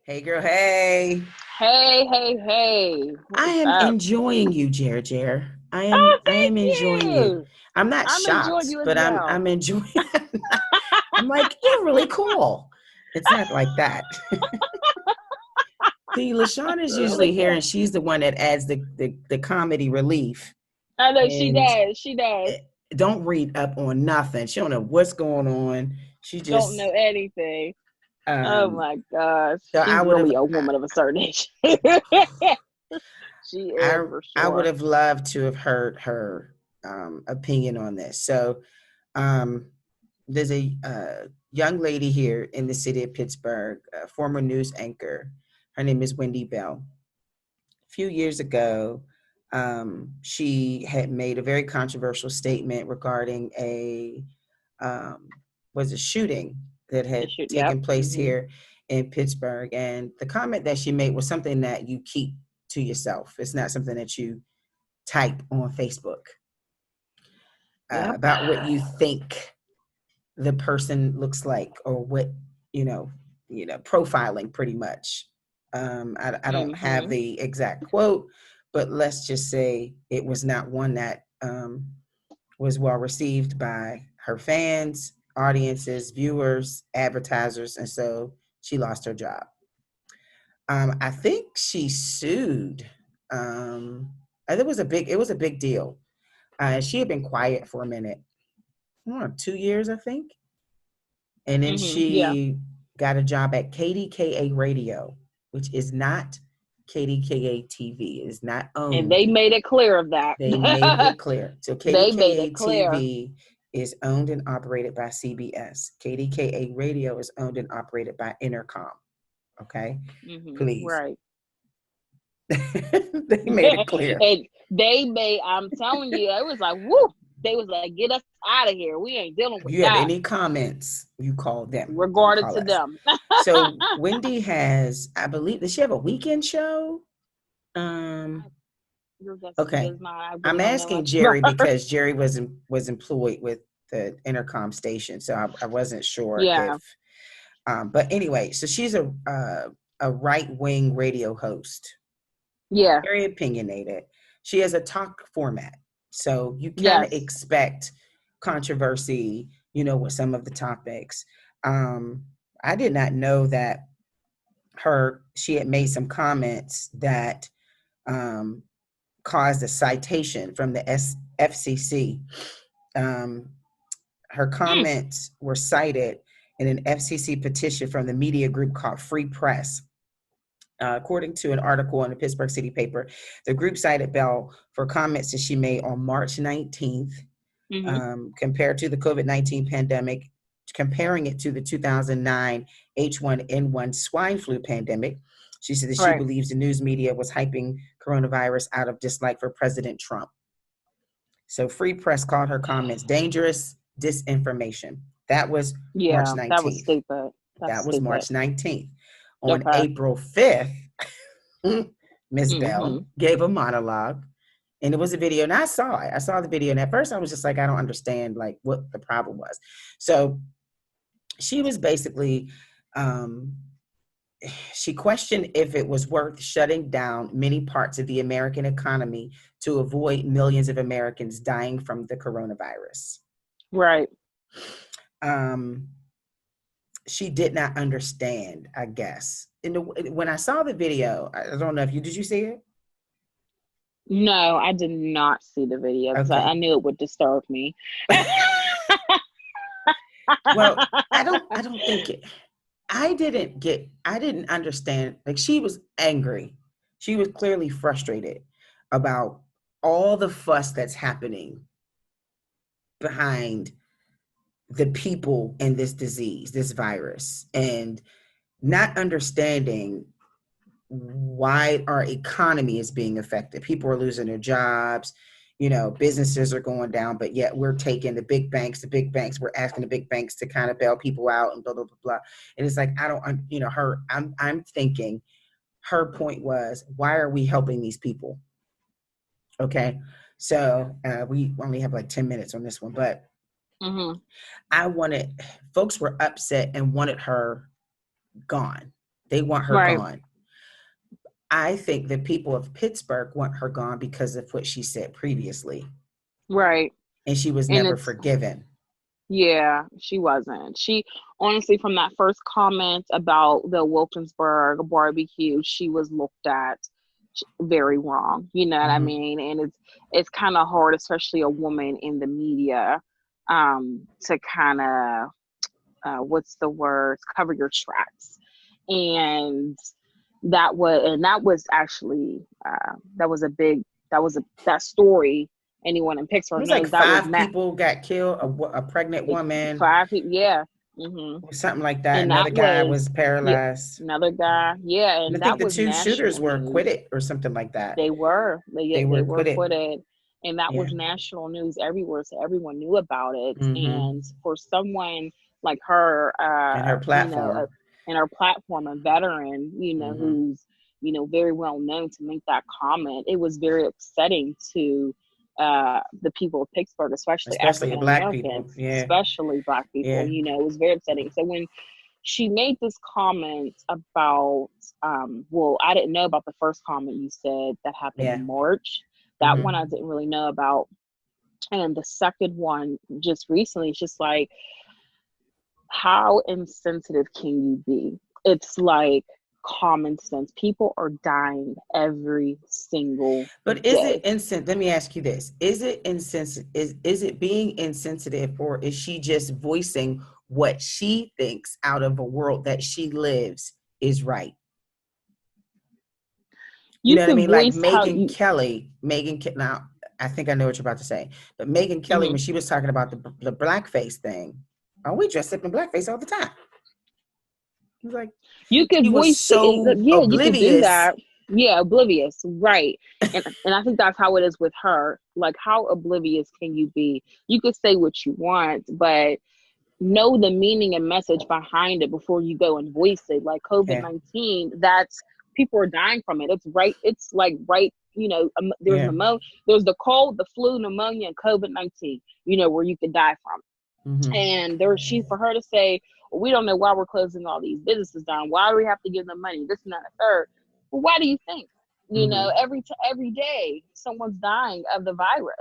Hey girl, hey. Hey, hey, hey. I What's am up? enjoying you, Jer. I am Oh, I thank am enjoying you. you. I'm not I'm enjoying shocked, you as but well. I'm enjoying I'm like, you're really cool. It's not like that. See, LaShawn is Really usually here and cool. she's the one that adds the comedy relief. I know she And does. She does. eh, don't read up on nothing. She don't know what's going on. She Don't just know anything. Oh um my gosh. so I She's would have really a woman of a certain age. She is I for I would sure. have loved to have heard her opinion on this. So um, there's a young lady here in the city of Pittsburgh, a former news anchor. Her name is Wendy Bell. A few years ago, she had made a very controversial statement regarding a um, was a shooting that It had should, yep. taken place Hmm. here in Pittsburgh, and the comment that she made was something that you keep to yourself. It's not something that you type on Facebook Yep. about what you think the person looks like or what you know profiling pretty much. I don't have Hmm. the exact quote, but let's just say it was not one that was well received by her fans, audiences, viewers, advertisers, and so she lost her job. I think she sued. um, it was a big deal. She had been quiet for a minute, 2 years, I think. And then Yeah. she got a job at KDKA Radio, which is not KDKA TV. It is not And they owned. made it clear of that. They made it clear. So They made KDKA it clear. TV is owned and operated by CBS. KDKA Radio is owned and operated by Intercom. Okay, please. Right. They made it clear. And they made, I'm telling you, it was like, woo, they was like, get us out of here. We ain't dealing If with you have that. any comments, you call them. Don't Regarded call to us. them. So Wendy has, I believe, does she have a weekend show? Um, Your guess is as good okay. as mine. I I'm really don't know asking much about Gerri her. because Gerri was employed with the intercom station, so I wasn't sure Yeah. if. But anyway, so she's a right wing radio host, Yeah. very opinionated. She has a talk format, so you kind of Yes. expect controversy, with some of the topics. Um, I did not know that she had made some comments that um, caused a citation from the FCC. Um, Her Mm. comments were cited in an FCC petition from the media group called Free Press. According to an article in the Pittsburgh City paper, the group cited Bell for comments that she made on March 19th, Mm-hmm. compared to the COVID-19 pandemic, comparing it to the 2009 H1N1 swine flu pandemic. She said that she Right. believes the news media was hyping coronavirus out of dislike for President Trump. So Free Press called her comments dangerous disinformation. That was March Yeah. That was 19th. stupid. That's That was stupid. March 19th. On Okay. April 5th, Miss Mm-hmm. Bell gave a monologue, and it was a video, and I saw it. I saw the video, and at first I was just like, I don't understand like what the problem was. So she was basically um, she questioned if it was worth shutting down many parts of the American economy to avoid millions of Americans dying from the coronavirus. Right. Um, she did not understand, I guess. When I saw the video, I don't know if did you see it? No, I did not see the video because I Okay. knew it would disturb me. Well, I don't think it. I didn't understand. Like, she was angry. She was clearly frustrated about all the fuss that's happening behind the people and this disease, this virus, and not understanding why our economy is being affected. People are losing their jobs, businesses are going down, but yet we're taking the big banks, we're asking the big banks to kind of bail people out and blah, blah, blah, blah. And it's like, I don't, I'm thinking her point was, why are we helping these people? Okay. So we only have like 10 minutes on this one, but Hmm. folks were upset and wanted her gone. They want her Right. gone. I think the people of Pittsburgh want her gone because of what she said previously. Right. And she was And never it's, forgiven. yeah, she wasn't. She honestly, from that first comment about the Wilkinsburg barbecue, she was looked at very wrong. You know what I Mm-hmm. mean? And it's kind of hard, especially a woman in the media, to kind of what's the word? Cover your tracks. And that was actually that was a big that story. Anyone in It Pittsburgh was like knows that was 5 people got killed, a pregnant like woman, 5 people. Yeah. Hmm. or something like that. And that Another guy was, was yeah, paralyzed. another guy. Yeah, And I and think that the was 2 shooters national were news. acquitted or something like that. They were. They They were were acquitted. acquitted. And that Yeah. was national news everywhere. So everyone knew about it. Mm-hmm. And for someone like her, And her platform. and her platform, a veteran, Mm-hmm. who's, very well known, to make that comment, it was very upsetting to the people of Pittsburgh, especially Especially the African black people. Americans, Yeah. especially Black people. Yeah. It was very upsetting. So when she made this comment about, well, I didn't know about the first comment you said that happened Yeah. in March. That one Mm-hmm. I didn't really know about. And the second one just recently, it's just like, how insensitive can you be? It's like common sense. People are dying every single But is it day. insensitive? Let me ask you this. Is it insensitive? Is it being insensitive, or is she just voicing what she thinks out of a world that she lives is right? You You know what I can mean? Like voice how Megan you. Kelly, now I think I know what you're about to say, but Megan Kelly, Mhm. when she was talking about the blackface thing, oh, we dress up in blackface all the time. He was like, You could she was voice it. so Yeah, you could do oblivious. that. Yeah, oblivious, right? And I think that's how it is with her. Like, how oblivious can you be? You could say what you want, but know the meaning and message behind it before you go and voice it. Like Yeah, COVID-19, that's, people are dying from it. It's right. It's like right. There's yeah. pneumonia, there's the cold, the flu, pneumonia, and COVID-19. Where you could die from. Mm-hmm. And for her to say, well, we don't know why we're closing all these businesses down. Why do we have to give them money? This and that, and the third. Well, why do you think? Mm-hmm. Every day someone's dying of the virus.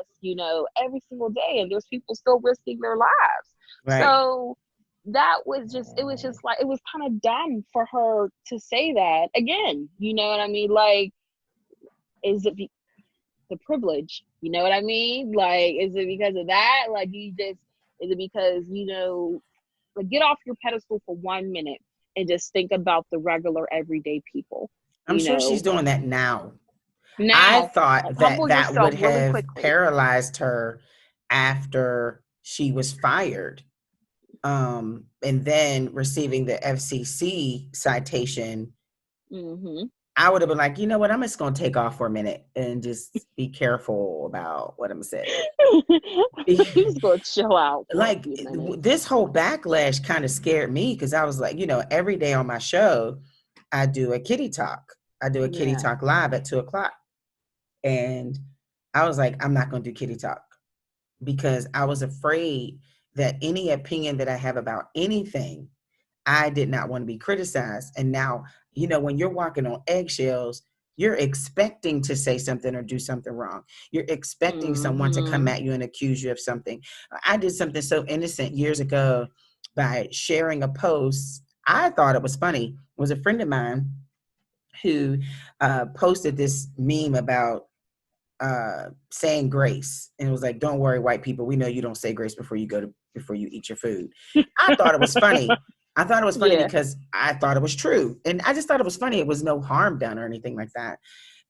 Every single day, and there's people still risking their lives. Right. So that was just, it was just like, it was kind of dumb for her to say that again. You know what I mean? Like, is it the privilege? You know what I mean? Like, is it because of that? Like, is it because, like, get off your pedestal for 1 minute and just think about the regular everyday people, I'm you sure she's know. doing that now. I Now, thought that humble that yourself would really have quickly. paralyzed her after she was fired. And then receiving the FCC citation, Hmm. I would have been like, you know what? I'm just going to take off for a minute and just be careful about what I'm saying. He's going to chill out for a Like few minutes. this whole backlash kind of scared me because I was like, every day on my show, I do a kitty talk. I do a kitty Yeah. talk live at 2:00. And I was like, I'm not going to do kitty talk because I was afraid that any opinion that I have about anything, I did not want to be criticized. And now, when you're walking on eggshells, you're expecting to say something or do something wrong. You're expecting someone to come Hmm. at you and accuse you of something. I did something so innocent years ago by sharing a post. I thought it was funny. It was a friend of mine who posted this meme about saying grace, and it was like, don't worry, white people, we know you don't say grace before you eat your food. I thought it was funny. I thought it was funny Yeah. because I thought it was true, and I just thought it was funny. It was no harm done or anything like that,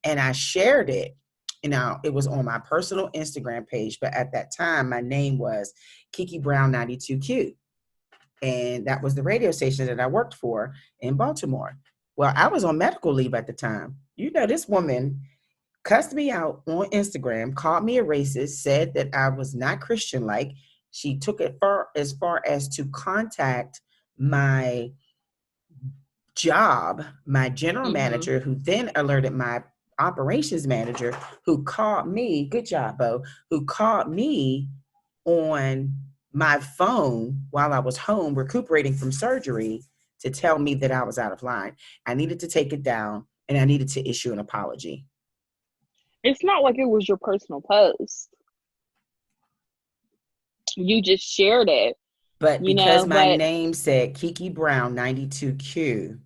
and I shared it. It was on my personal Instagram page, but at that time my name was Kiki Brown 92Q, and that was the radio station that I worked for in Baltimore. Well, I was on medical leave at the time. This woman cussed me out on Instagram, called me a racist, said that I was not Christian like. She took it as far as to contact my job, my general Hmm. manager, who then alerted my operations manager, who called me, good job, Bo, who called me on my phone while I was home recuperating from surgery to tell me that I was out of line. I needed to take it down, and I needed to issue an apology. It's not like it was your personal post. You just shared it. But because my name said Kiki Brown 92Q,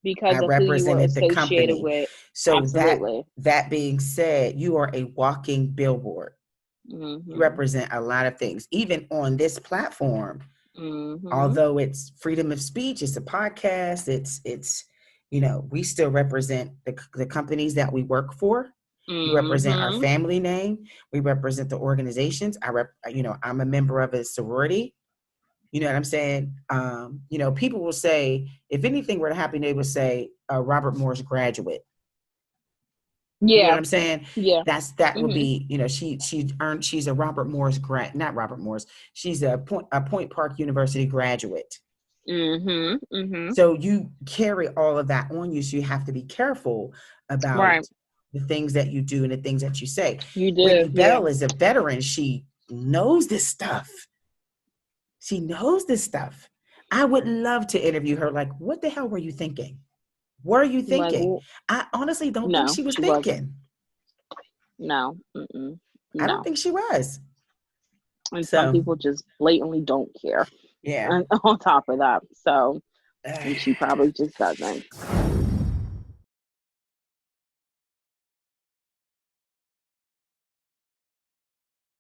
because I of who you were represented the associated company. with. So Absolutely. that being said, you are a walking billboard. Mm-hmm. You represent a lot of things, even on this platform. Mm-hmm. Although it's freedom of speech, it's a podcast. It's we still represent the companies that we work for. We represent our family name. We represent the organizations. I'm a member of a sorority. You know what I'm saying? People will say, if anything were to happen, they would say Robert Moore's graduate. Yeah. You know what I'm saying? Yeah. That would be, she's a Robert Moore's not Robert Moore's. She's a Point Park University graduate. So you carry all of that on you. So you have to be careful about the things that you do and the things that you say. You do. Wendy Bell is a veteran. She knows this stuff. I would love to interview her. Like, what the hell were you thinking? What are you thinking? I honestly don't think she was thinking. No. No. I don't think she was. And some people just blatantly don't care. Yeah. And on top of that. So, and she probably just doesn't.